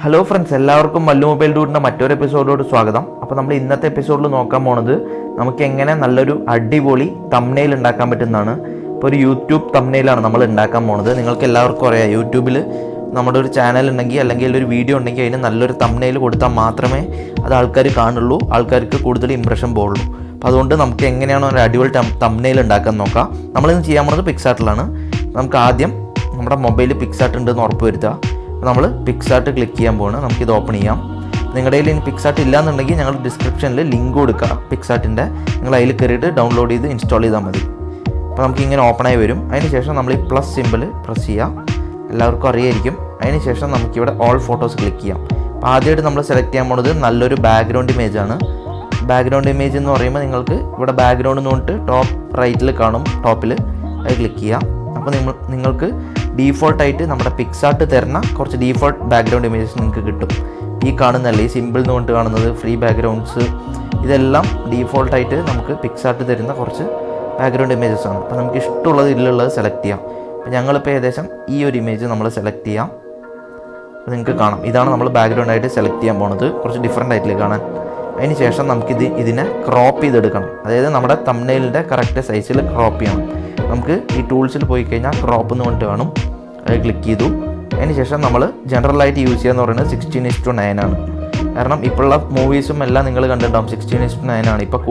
Hello friends, എല്ലാവർക്കും Mallu mobile ഡൂഡിൻ്റെ മറ്റൊരു എപ്പിസോഡിലോട് സ്വാഗതം. അപ്പോൾ നമ്മൾ ഇന്നത്തെ എപ്പിസോഡിൽ നോക്കാൻ പോണത് നമുക്ക് എങ്ങനെ നല്ലൊരു അടിപൊളി തംബ്നെയിൽ ഉണ്ടാക്കാൻ പറ്റുന്നതാണ്. ഇപ്പോൾ ഒരു യൂട്യൂബ് തംബ്നെയിലാണ് നമ്മൾ ഉണ്ടാക്കാൻ പോണത്. നിങ്ങൾക്ക് എല്ലാവർക്കും അറിയാം, യൂട്യൂബിൽ നമ്മുടെ ഒരു ചാനൽ ഉണ്ടെങ്കിൽ അല്ലെങ്കിൽ ഒരു വീഡിയോ ഉണ്ടെങ്കിൽ അതിന് നല്ലൊരു തംബ്നെയിൽ കൊടുത്താൽ മാത്രമേ അത് ആൾക്കാർ കാണുള്ളൂ, ആൾക്കാർക്ക് കൂടുതൽ ഇംപ്രഷൻ പോകുള്ളൂ. അപ്പോൾ അതുകൊണ്ട് നമുക്ക് എങ്ങനെയാണ് ഒരു അടിപൊളി തംബ്നെയിൽ ഉണ്ടാക്കാൻ നോക്കാം. നമ്മളിന്ന് ചെയ്യാൻ പോകുന്നത് പിക്സാർട്ടിലാണ്. നമുക്ക് ആദ്യം നമ്മുടെ മൊബൈലിൽ പിക്സാർട്ട് ഉണ്ടെന്ന് ഉറപ്പ് വരുത്തുക. നമ്മൾ പിക്സാർട്ട് ക്ലിക്ക് ചെയ്യാൻ പോകണം. നമുക്കിത് ഓപ്പൺ ചെയ്യാം. നിങ്ങളുടെ കയ്യിൽ ഇനി പിക്സാർട്ട് ഇല്ലയെന്നുണ്ടെങ്കിൽ ഞങ്ങൾ ഡിസ്ക്രിപ്ഷനിൽ ലിങ്ക് കൊടുക്കുക പിക്സാർട്ടിൻ്റെ. നിങ്ങൾ അതിൽ കയറിയിട്ട് ഡൗൺലോഡ് ചെയ്ത് ഇൻസ്റ്റാൾ ചെയ്താൽ മതി. അപ്പോൾ നമുക്കിങ്ങനെ ഓപ്പണായി വരും. അതിനുശേഷം നമ്മൾ ഈ പ്ലസ് സിമ്പിൾ പ്രസ് ചെയ്യാം. എല്ലാവർക്കും അറിയായിരിക്കും. അതിനുശേഷം നമുക്കിവിടെ ഓൾ ഫോട്ടോസ് ക്ലിക്ക് ചെയ്യാം. അപ്പോൾ ആദ്യമായിട്ട് നമ്മൾ സെലക്ട് ചെയ്യാൻ പോകുന്നത് നല്ലൊരു ബാക്ക്ഗ്രൗണ്ട് ഇമേജാണ്. ബാക്ക്ഗ്രൗണ്ട് ഇമേജ് എന്ന് പറയുമ്പോൾ നിങ്ങൾക്ക് ഇവിടെ ബാക്ക്ഗ്രൗണ്ട് എന്ന് പറഞ്ഞിട്ട് ടോപ്പ് റൈറ്റിൽ കാണും, ടോപ്പിൽ അത് ക്ലിക്ക് ചെയ്യാം. അപ്പോൾ നിങ്ങൾക്ക് ഡീഫോൾട്ടായിട്ട് നമ്മുടെ പിക്സാർട്ട് തരുന്ന കുറച്ച് ഡീഫോൾട്ട് ബാക്ക്ഗ്രൗണ്ട് ഇമേജസ് നിങ്ങൾക്ക് കിട്ടും. ഈ കാണുന്നല്ലേ, ഈ സിമ്പിൾ എന്ന് പറഞ്ഞിട്ട് കാണുന്നത് ഫ്രീ ബാക്ക്ഗ്രൗണ്ട്സ്, ഇതെല്ലാം ഡീഫോൾട്ടായിട്ട് നമുക്ക് പിക്സാർട്ട് തരുന്ന കുറച്ച് ബാക്ക്ഗ്രൗണ്ട് ഇമേജസ് ആണ്. അപ്പോൾ നമുക്ക് ഇഷ്ടമുള്ളത് ഇതിലുള്ളത് സെലക്ട് ചെയ്യാം. അപ്പോൾ ഞങ്ങളിപ്പോൾ ഏകദേശം ഈ ഒരു ഇമേജ് നമ്മൾ സെലക്ട് ചെയ്യാം. അപ്പോൾ നിങ്ങൾക്ക് കാണാം, ഇതാണ് നമ്മൾ ബാക്ക്ഗ്രൗണ്ട് ആയിട്ട് സെലക്ട് ചെയ്യാൻ പോകുന്നത്. കുറച്ച് ഡിഫറെൻ്റ് ആയിട്ടില്ലേ കാണാൻ. അതിന് ശേഷം ഇതിനെ ക്രോപ്പ് ചെയ്തെടുക്കണം. അതായത് നമ്മുടെ തംബ്നെയിലിൻ്റെ കറക്റ്റ് സൈസിൽ ക്രോപ്പ് ചെയ്യണം. നമുക്ക് ഈ ടൂൾസിൽ പോയി കഴിഞ്ഞാൽ ക്രോപ്പ് എന്ന് പറഞ്ഞിട്ട് കാണും, അത് ക്ലിക്ക് ചെയ്തു. അതിന് ശേഷം നമ്മൾ ജനറലായിട്ട് യൂസ് ചെയ്യുക എന്ന് പറയുന്നത് 16:9 ആണ്. കാരണം ഇപ്പോഴുള്ള മൂവീസും എല്ലാം നിങ്ങൾ കണ്ടിട്ടുണ്ടാവും 16:9 ആണ്. ഇപ്പോൾ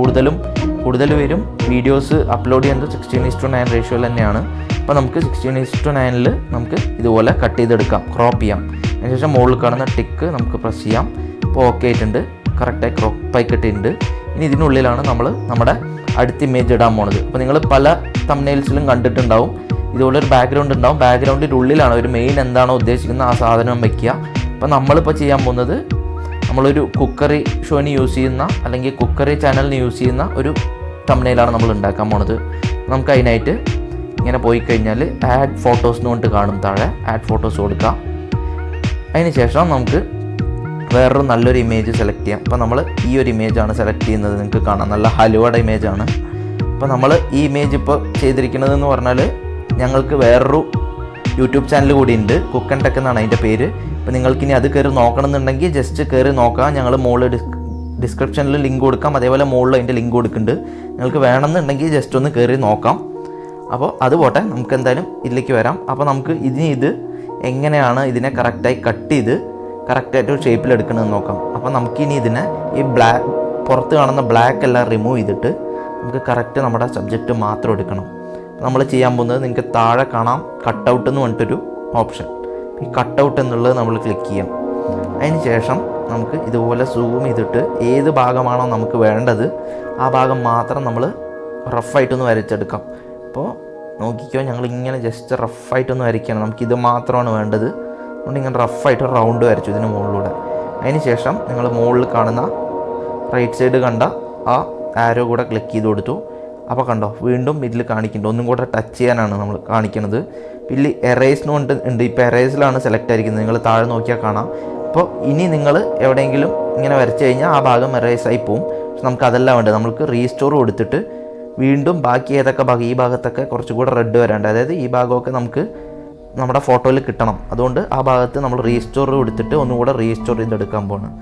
കൂടുതൽ പേരും വീഡിയോസ് അപ്ലോഡ് ചെയ്യുന്നത് 16:9 റേഷ്യോയിൽ തന്നെയാണ്. അപ്പോൾ നമുക്ക് 16:9 നമുക്ക് ഇതുപോലെ കട്ട് ചെയ്തെടുക്കാം, ക്രോപ്പ് ചെയ്യാം. അതിനുശേഷം മുകളിൽ കാണുന്ന ടിക്ക് നമുക്ക് പ്രസ് ചെയ്യാം. ഇപ്പോൾ ഓക്കെ ആയിട്ടുണ്ട്, കറക്റ്റായി ക്രോപ്പായി കിട്ടിയിട്ടുണ്ട്. ഇനി ഇതിനുള്ളിലാണ് നമ്മൾ നമ്മുടെ അടുത്ത ഇമേജ് ഇടാൻ പോണത്. അപ്പോൾ നിങ്ങൾ പല തംബ്നെയിൽസിലും കണ്ടിട്ടുണ്ടാവും, ഇതുപോലെ ഒരു ബാക്ക്ഗ്രൗണ്ട് ഉണ്ടാവും. ബാക്ക്ഗ്രൗണ്ടിൻ്റെ ഉള്ളിലാണ് ഒരു മെയിൻ എന്താണോ ഉദ്ദേശിക്കുന്നത് ആ സാധനം വയ്ക്കുക. അപ്പോൾ നമ്മളിപ്പോൾ ചെയ്യാൻ പോകുന്നത് നമ്മളൊരു കുക്കറി ഷോന് യൂസ് ചെയ്യുന്ന അല്ലെങ്കിൽ കുക്കറി ചാനലിന് യൂസ് ചെയ്യുന്ന ഒരു തംബ്നെയിലാണ് നമ്മൾ ഉണ്ടാക്കാൻ പോണത്. നമുക്ക് അതിനായിട്ട് ഇങ്ങനെ പോയി കഴിഞ്ഞാൽ ആഡ് ഫോട്ടോസ് എന്ന് പറഞ്ഞിട്ട് കാണും, താഴെ ആഡ് ഫോട്ടോസ് കൊടുക്കാം. അതിന് ശേഷം നമുക്ക് വേറൊരു നല്ലൊരു ഇമേജ് സെലക്ട് ചെയ്യാം. അപ്പോൾ നമ്മൾ ഈ ഒരു ഇമേജാണ് സെലക്ട് ചെയ്യുന്നത്. നിങ്ങൾക്ക് കാണാം, നല്ല ഹലുവയുടെ ഇമേജാണ്. അപ്പോൾ നമ്മൾ ഈ ഇമേജ് ഇപ്പോൾ ചെയ്തിരിക്കുന്നതെന്ന് പറഞ്ഞാൽ ഞങ്ങൾക്ക് വേറൊരു യൂട്യൂബ് ചാനൽ കൂടി ഉണ്ട്, കുക്ക് ആൻഡ് ടെക് എന്നാണ് അതിൻ്റെ പേര്. അപ്പോൾ നിങ്ങൾക്കിനി അത് കയറി നോക്കണമെന്നുണ്ടെങ്കിൽ ജസ്റ്റ് കയറി നോക്കാം. ഞങ്ങൾ മുകളിൽ ഡിസ്ക്രിപ്ഷനിൽ ലിങ്ക് കൊടുക്കാം, അതേപോലെ മുകളിൽ അതിൻ്റെ ലിങ്ക് കൊടുക്കുന്നുണ്ട്. നിങ്ങൾക്ക് വേണമെന്നുണ്ടെങ്കിൽ ജസ്റ്റ് ഒന്ന് കയറി നോക്കാം. അപ്പോൾ അത് പോട്ടെ, നമുക്ക് എന്തായാലും ഇതിലേക്ക് വരാം. അപ്പോൾ നമുക്ക് ഇത് എങ്ങനെയാണ് ഇതിനെ കറക്റ്റായി കട്ട് ചെയ്ത് കറക്റ്റായിട്ട് ഒരു ഷേപ്പിലെടുക്കണമെന്ന് നോക്കാം. അപ്പോൾ നമുക്കിനി ഇതിനെ ഈ പുറത്ത് കാണുന്ന ബ്ലാക്ക് എല്ലാം റിമൂവ് ചെയ്തിട്ട് നമുക്ക് കറക്റ്റ് നമ്മുടെ സബ്ജക്റ്റ് മാത്രം എടുക്കണം. നമ്മൾ ചെയ്യാൻ പോകുന്നത് നിങ്ങൾക്ക് താഴെ കാണാം കട്ടൗട്ട് എന്ന് പറഞ്ഞിട്ടൊരു ഓപ്ഷൻ. ഈ കട്ടൗട്ട് എന്നുള്ളത് നമ്മൾ ക്ലിക്ക് ചെയ്യാം. അതിന് ശേഷം നമുക്ക് ഇതുപോലെ സൂം ചെയ്തിട്ട് ഏത് ഭാഗമാണോ നമുക്ക് വേണ്ടത് ആ ഭാഗം മാത്രം നമ്മൾ റഫായിട്ടൊന്ന് വരച്ചെടുക്കാം. അപ്പോൾ നോക്കിക്കോ, ഞങ്ങളിങ്ങനെ ജസ്റ്റ് റഫായിട്ടൊന്ന് വരയ്ക്കണം. നമുക്കിത് മാത്രമാണ് വേണ്ടത്. അതുകൊണ്ട് ഇങ്ങനെ റഫായിട്ട് റൗണ്ട് വരച്ചു ഇതിന് മുകളിലൂടെ. അതിന് ശേഷം നിങ്ങൾ മുകളിൽ കാണുന്ന റൈറ്റ് സൈഡ് കണ്ട ആ ആരോ കൂടെ ക്ലിക്ക് ചെയ്ത് കൊടുത്തു. അപ്പോൾ കണ്ടോ, വീണ്ടും ഇതിൽ കാണിക്കുന്നുണ്ട്, ഒന്നും കൂടെ ടച്ച് ചെയ്യാനാണ് നമ്മൾ കാണിക്കുന്നത്. പിന്നെ എറേസിന് കൊണ്ട് ഉണ്ട്, ഇപ്പോൾ എറേസിലാണ് സെലക്ട് ആയിരിക്കുന്നത്. നിങ്ങൾ താഴെ നോക്കിയാൽ കാണാം. അപ്പോൾ ഇനി നിങ്ങൾ എവിടെയെങ്കിലും ഇങ്ങനെ വരച്ച് കഴിഞ്ഞാൽ ആ ഭാഗം എറേസായി പോവും. പക്ഷെ നമുക്ക് അതല്ല വേണ്ടത്. നമുക്ക് റീസ്റ്റോർ കൊടുത്തിട്ട് വീണ്ടും ബാക്കി ഏതൊക്കെ ഭാഗം, ഈ ഭാഗത്തൊക്കെ കുറച്ചുകൂടെ റെഡ് വരാണ്ട്, അതായത് ഈ ഭാഗമൊക്കെ നമുക്ക് നമ്മുടെ ഫോട്ടോയിൽ കിട്ടണം. അതുകൊണ്ട് ആ ഭാഗത്ത് നമ്മൾ റീസ്റ്റോർ കൊടുത്തിട്ട് ഒന്നുകൂടെ റീസ്റ്റോർ ചെയ്തെടുക്കാൻ പോകണം.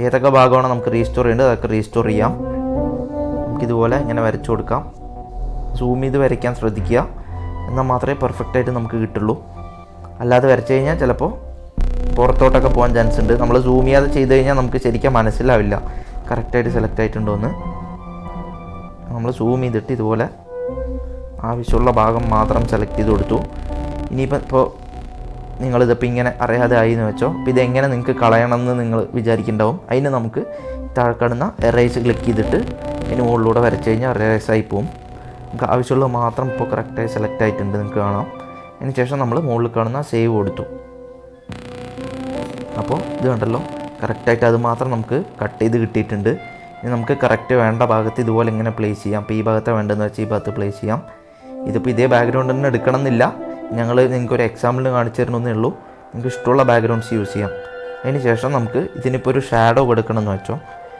ഏതൊക്കെ ഭാഗമാണോ നമുക്ക് റീസ്റ്റോർ ചെയ്യേണ്ടത് അതൊക്കെ റീസ്റ്റോർ ചെയ്യാം. നമുക്കിതുപോലെ ഇങ്ങനെ വരച്ചു കൊടുക്കാം. സൂം ചെയ്ത് വരയ്ക്കാൻ ശ്രദ്ധിക്കുക, എന്നാൽ മാത്രമേ പെർഫെക്റ്റായിട്ട് നമുക്ക് കിട്ടുള്ളൂ. അല്ലാതെ വരച്ച് കഴിഞ്ഞാൽ ചിലപ്പോൾ പുറത്തോട്ടൊക്കെ പോകാൻ ചാൻസ് ഉണ്ട്. നമ്മൾ സൂം ചെയ്യാതെ ചെയ്ത് കഴിഞ്ഞാൽ നമുക്ക് ശരിക്കും മനസ്സിലാവില്ല കറക്റ്റായിട്ട് സെലക്ട് ആയിട്ടുണ്ടോ എന്ന്. നമ്മൾ സൂം ചെയ്തിട്ട് ഇതുപോലെ ആവശ്യമുള്ള ഭാഗം മാത്രം സെലക്ട് ചെയ്ത് കൊടുത്തു. ഇനിയിപ്പോൾ നിങ്ങളിതിപ്പോൾ ഇങ്ങനെ അറിയാതെ ആയി എന്ന് വെച്ചോ. അപ്പോൾ ഇതെങ്ങനെ നിങ്ങൾക്ക് കളയണമെന്ന് നിങ്ങൾ വിചാരിക്കുന്നുണ്ടാവും. അതിന് നമുക്ക് താഴെ കാണുന്ന എറേസ് ക്ലിക്ക് ചെയ്തിട്ട് ഇതിന് മുകളിലൂടെ വരച്ച് കഴിഞ്ഞാൽ എറേസായി പോവും. നമുക്ക് ആവശ്യമുള്ളത് മാത്രം ഇപ്പോൾ കറക്റ്റായി സെലക്ട് ആയിട്ടുണ്ട്, നിങ്ങൾക്ക് കാണാം. അതിന് ശേഷം നമ്മൾ മുകളിൽ കാണുന്ന സേവ് കൊടുത്തു. അപ്പോൾ ഇത് കണ്ടല്ലോ, കറക്റ്റായിട്ട് അത് മാത്രം നമുക്ക് കട്ട് ചെയ്ത് കിട്ടിയിട്ടുണ്ട്. ഇനി നമുക്ക് കറക്റ്റ് വേണ്ട ഭാഗത്ത് ഇതുപോലെ ഇങ്ങനെ പ്ലേസ് ചെയ്യാം. അപ്പോൾ ഈ ഭാഗത്താണ് വേണ്ടതെന്ന് വെച്ചാൽ ഈ ഭാഗത്ത് പ്ലേസ് ചെയ്യാം. ഇതിപ്പോൾ ഇതേ ബാക്ക്ഗ്രൗണ്ട് തന്നെ എടുക്കണം എന്നില്ല, ഞങ്ങൾ നിങ്ങൾക്കൊരു എക്സാമ്പിളിന് കാണിച്ചു തരണമെന്നേ ഉള്ളൂ. നിങ്ങൾക്ക് ഇഷ്ടമുള്ള ബാക്ക്ഗ്രൗണ്ട്സ് യൂസ് ചെയ്യാം. അതിന് ശേഷം നമുക്ക് ഇതിനിപ്പോൾ ഒരു ഷാഡോ കൊടുക്കണമെന്ന് വെച്ചോ.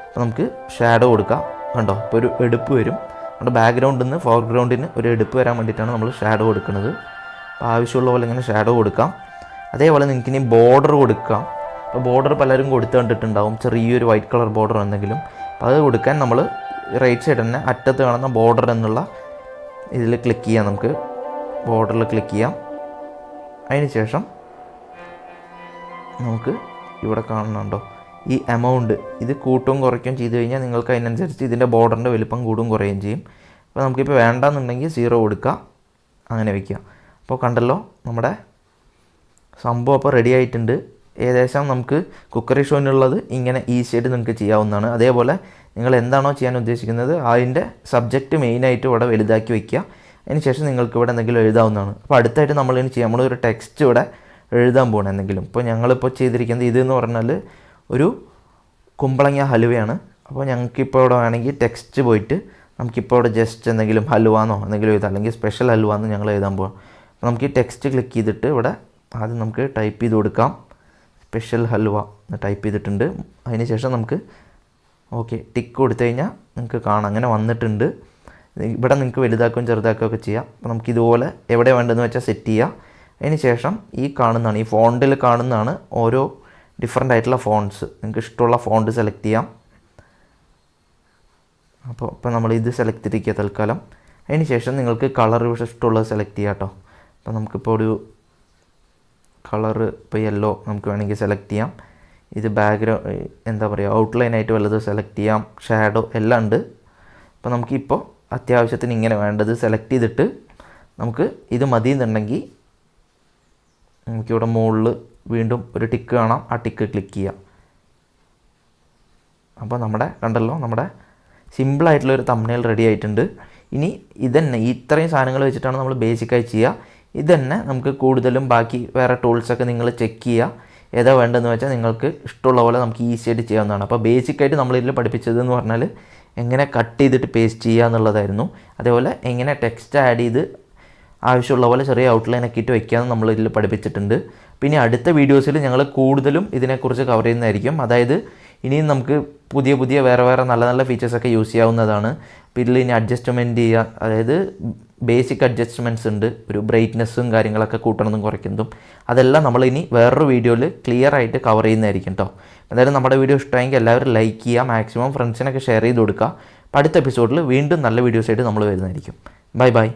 അപ്പോൾ നമുക്ക് ഷാഡോ കൊടുക്കാം. കണ്ടോ, ഇപ്പോൾ ഒരു എടുപ്പ് വരും. നമ്മുടെ ബാക്ക്ഗ്രൗണ്ടിൽ നിന്ന് ഫോർഗ്രൗണ്ടിന് ഒരു എടുപ്പ് വരാൻ വേണ്ടിയിട്ടാണ് നമ്മൾ ഷാഡോ കൊടുക്കുന്നത്. അപ്പോൾ ആവശ്യമുള്ള പോലെ ഇങ്ങനെ ഷാഡോ കൊടുക്കാം. അതേപോലെ നിങ്ങൾക്ക് ഇനി ബോർഡർ കൊടുക്കാം. അപ്പോൾ ബോർഡർ പലരും കൊടുത്ത് കണ്ടിട്ടുണ്ടാവും, ചെറിയൊരു വൈറ്റ് കളർ ബോർഡർ എന്തെങ്കിലും. അപ്പോൾ അത് കൊടുക്കാൻ നമ്മൾ റൈറ്റ് സൈഡ് തന്നെ അറ്റത്ത് കാണുന്ന ബോർഡർ എന്നുള്ള ഇതിൽ ക്ലിക്ക് ചെയ്യാം. നമുക്ക് ബോർഡറിൽ ക്ലിക്ക് ചെയ്യാം. അതിന് ശേഷം നമുക്ക് ഇവിടെ കാണുന്നുണ്ടോ ഈ എമൗണ്ട്, ഇത് കൂട്ടും കുറയ്ക്കും ചെയ്ത് കഴിഞ്ഞാൽ നിങ്ങൾക്ക് അതിനനുസരിച്ച് ഇതിൻ്റെ ബോർഡറിൻ്റെ വലുപ്പം കൂടും കുറയുകയും ചെയ്യും. അപ്പോൾ നമുക്കിപ്പോൾ വേണ്ടാന്നുണ്ടെങ്കിൽ 0 കൊടുക്കുക, അങ്ങനെ വയ്ക്കുക. അപ്പോൾ കണ്ടല്ലോ നമ്മുടെ സംഭവം അപ്പോൾ റെഡി ആയിട്ടുണ്ട്. ഏകദേശം നമുക്ക് കുക്കറി ഷോയിനുള്ളത് ഇങ്ങനെ ഈസി ആയിട്ട് നിങ്ങൾക്ക് ചെയ്യാവുന്നതാണ്. അതേപോലെ നിങ്ങൾ എന്താണോ ചെയ്യാൻ ഉദ്ദേശിക്കുന്നത് അതിൻ്റെ സബ്ജക്റ്റ് മെയിനായിട്ട് ഇവിടെ വലുതാക്കി വയ്ക്കുക. അതിന് ശേഷം നിങ്ങൾക്ക് ഇവിടെ എന്തെങ്കിലും എഴുതാവുന്നതാണ്. അപ്പോൾ അടുത്തായിട്ട് നമ്മളിനി ചെയ്യാം, നമ്മളൊരു ടെക്സ്റ്റ് ഇവിടെ എഴുതാൻ പോകണം എന്തെങ്കിലും. ഇപ്പോൾ ഞങ്ങളിപ്പോൾ ചെയ്തിരിക്കുന്നത് ഇതെന്ന് പറഞ്ഞാൽ ഒരു കുമ്പളങ്ങ ഹലുവയാണ്. അപ്പോൾ ഞങ്ങൾക്കിപ്പോൾ ഇവിടെ വേണമെങ്കിൽ ടെക്സ്റ്റ് പോയിട്ട് നമുക്കിപ്പോൾ ഇവിടെ ജസ്റ്റ് എന്തെങ്കിലും ഹലുവാന്നോ എന്തെങ്കിലും എഴുതാം, അല്ലെങ്കിൽ സ്പെഷ്യൽ ഹലുവാന്ന് ഞങ്ങൾ എഴുതാൻ പോകാം. അപ്പോൾ നമുക്ക് ഈ ടെക്സ്റ്റ് ക്ലിക്ക് ചെയ്തിട്ട് ഇവിടെ ആദ്യം നമുക്ക് ടൈപ്പ് ചെയ്ത് കൊടുക്കാം, സ്പെഷ്യൽ ഹൽവ എന്ന് ടൈപ്പ് ചെയ്തിട്ടുണ്ട്. അതിന് ശേഷം നമുക്ക് ഓക്കെ ടിക്ക് കൊടുത്തു കഴിഞ്ഞാൽ നിങ്ങൾക്ക് കാണാം അങ്ങനെ വന്നിട്ടുണ്ട്. ഇവിടെ നിങ്ങൾക്ക് വലുതാക്കുകയും ചെറുതാക്കുകയൊക്കെ ചെയ്യാം. അപ്പോൾ നമുക്ക് ഇതുപോലെ എവിടെ വേണ്ടതെന്ന് വെച്ചാൽ സെറ്റ് ചെയ്യുക. അതിന് ശേഷം ഈ കാണുന്നതാണ്, ഈ ഫോണ്ടിൽ കാണുന്നതാണ് ഓരോ ഡിഫറെൻ്റ് ആയിട്ടുള്ള ഫോണ്ട്സ്. നിങ്ങൾക്ക് ഇഷ്ടമുള്ള ഫോണ്ട് സെലക്ട് ചെയ്യാം. അപ്പോൾ നമ്മൾ ഇത് സെലക്ട് ചെയ്തിരിക്കുക തൽക്കാലം. അതിന് ശേഷം നിങ്ങൾക്ക് കളർ ഇഷ്ടമുള്ളത് സെലക്ട് ചെയ്യാം കേട്ടോ. അപ്പോൾ നമുക്കിപ്പോൾ ഒരു കളറ് ഇപ്പോൾ യെല്ലോ നമുക്ക് വേണമെങ്കിൽ സെലക്ട് ചെയ്യാം. ഇത് ബാക്ക്ഗ്രൗണ്ട് എന്താ പറയുക ഔട്ട്ലൈനായിട്ട് വല്ലത് സെലക്ട് ചെയ്യാം, ഷാഡോ എല്ലാം ഉണ്ട്. അപ്പോൾ നമുക്കിപ്പോൾ അത്യാവശ്യത്തിന് ഇങ്ങനെ വേണ്ടത് സെലക്ട് ചെയ്തിട്ട് നമുക്ക് ഇത് മതി എന്നുണ്ടെങ്കിൽ നമുക്കിവിടെ മുകളിൽ വീണ്ടും ഒരു ടിക്ക് കാണാം, ആ ടിക്ക് ക്ലിക്ക് ചെയ്യാം. അപ്പോൾ നമ്മുടെ കണ്ടല്ലോ നമ്മുടെ സിമ്പിളായിട്ടുള്ളൊരു തംബ്നെയിൽ റെഡി ആയിട്ടുണ്ട്. ഇനി ഇതന്നെ ഇത്രയും സാധനങ്ങൾ വെച്ചിട്ടാണ് നമ്മൾ ബേസിക്കായി ചെയ്യുക. ഇതന്നെ നമുക്ക് കൂടുതലും ബാക്കി വേറെ ടൂൾസൊക്കെ നിങ്ങൾ ചെക്ക് ചെയ്യുക, ഏതാ വേണ്ടതെന്ന് വെച്ചാൽ നിങ്ങൾക്ക് ഇഷ്ടമുള്ള പോലെ നമുക്ക് ഈസി ആയിട്ട് ചെയ്യാവുന്നതാണ്. അപ്പോൾ ബേസിക്കായിട്ട് നമ്മളിതിൽ പഠിപ്പിച്ചതെന്ന് പറഞ്ഞാൽ എങ്ങനെ കട്ട് ചെയ്തിട്ട് പേസ്റ്റ് ചെയ്യുക എന്നുള്ളതായിരുന്നു. അതേപോലെ എങ്ങനെ ടെക്സ്റ്റ് ആഡ് ചെയ്ത് ആവശ്യമുള്ള പോലെ ചെറിയ ഔട്ട്ലൈനൊക്കെ ഇട്ട് വയ്ക്കാമെന്ന് നമ്മളിതിൽ പഠിപ്പിച്ചിട്ടുണ്ട്. പിന്നെ അടുത്ത വീഡിയോസിൽ ഞങ്ങൾ കൂടുതലും ഇതിനെക്കുറിച്ച് കവർ ചെയ്യുന്നതായിരിക്കും. അതായത് ഇനിയും നമുക്ക് പുതിയ പുതിയ വേറെ നല്ല നല്ല ഫീച്ചേഴ്സൊക്കെ യൂസ് ചെയ്യാവുന്നതാണ്. അപ്പോൾ ഇതിൽ ഇനി അഡ്ജസ്റ്റ്മെൻറ്റ് ചെയ്യുക, അതായത് ബേസിക് അഡ്ജസ്റ്റ്മെൻറ്റ്സ് ഉണ്ട്, ഒരു ബ്രൈറ്റ്നസ്സും കാര്യങ്ങളൊക്കെ കൂട്ടണമെന്നും കുറയ്ക്കുന്നതും അതെല്ലാം നമ്മൾ ഇനി വേറൊരു വീഡിയോയിൽ ക്ലിയർ ആയിട്ട് കവർ ചെയ്യുന്നതായിരിക്കും കേട്ടോ. എന്തായാലും നമ്മുടെ വീഡിയോ ഇഷ്ടമായെങ്കിൽ എല്ലാവരും ലൈക്ക് ചെയ്യുക, മാക്സിമം ഫ്രണ്ട്സിനൊക്കെ ഷെയർ ചെയ്ത് കൊടുക്കുക. അപ്പോൾ അടുത്ത എപ്പിസോഡിൽ വീണ്ടും നല്ല വീഡിയോസായിട്ട് നമ്മൾ വരുന്നതായിരിക്കും. Bye bye.